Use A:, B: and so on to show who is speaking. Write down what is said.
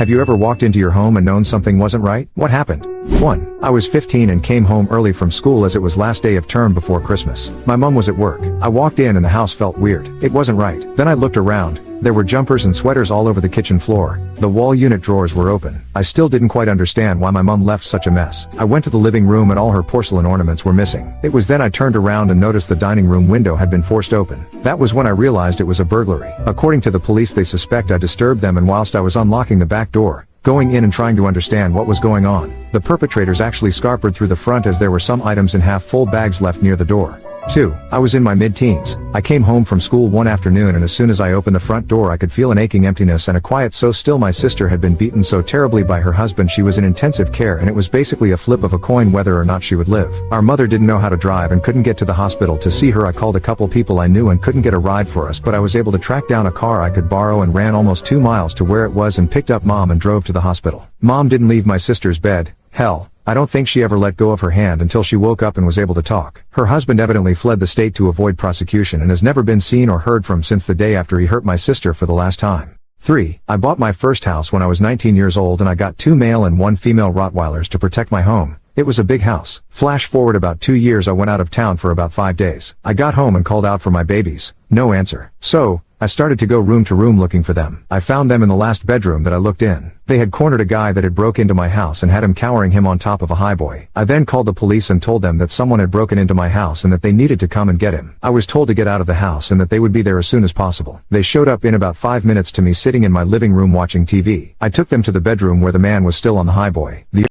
A: Have you ever walked into your home and known something wasn't right? What happened? 1. I was 15 and came home early from school as it was last day of term before Christmas. My mom was at work. I walked in and the house felt weird. It wasn't right. Then I looked around. There were jumpers and sweaters all over the kitchen floor. The wall unit drawers were open. I still didn't quite understand why my mom left such a mess. I went to the living room and all her porcelain ornaments were missing. It was then I turned around and noticed the dining room window had been forced open. That was when I realized it was a burglary. According to the police, they suspect I disturbed them, and whilst I was unlocking the back door, going in and trying to understand what was going on, the perpetrators actually scarpered through the front as there were some items in half-full bags left near the door. 2. I was in my mid-teens. I came home from school one afternoon, and as soon as I opened the front door I could feel an aching emptiness and a quiet so still. My sister had been beaten so terribly by her husband. She was in intensive care and it was basically a flip of a coin whether or not she would live. Our mother didn't know how to drive and couldn't get to the hospital to see her. I called a couple people I knew and couldn't get a ride for us, but I was able to track down a car I could borrow and ran almost 2 miles to where it was and picked up Mom and drove to the hospital. Mom didn't leave my sister's bed. Hell, I don't think she ever let go of her hand until she woke up and was able to talk. Her husband evidently fled the state to avoid prosecution and has never been seen or heard from since the day after he hurt my sister for the last time. 3. I bought my first house when I was 19 years old and I got 2 male and 1 female Rottweilers to protect my home. It was a big house. Flash forward about 2 years, I went out of town for about 5 days. I got home and called out for my babies. No answer. So, I started to go room to room looking for them. I found them in the last bedroom that I looked in. They had cornered a guy that had broke into my house and had him cowering him on top of a highboy. I then called the police and told them that someone had broken into my house and that they needed to come and get him. I was told to get out of the house and that they would be there as soon as possible. They showed up in about 5 minutes to me sitting in my living room watching TV. I took them to the bedroom where the man was still on the highboy. The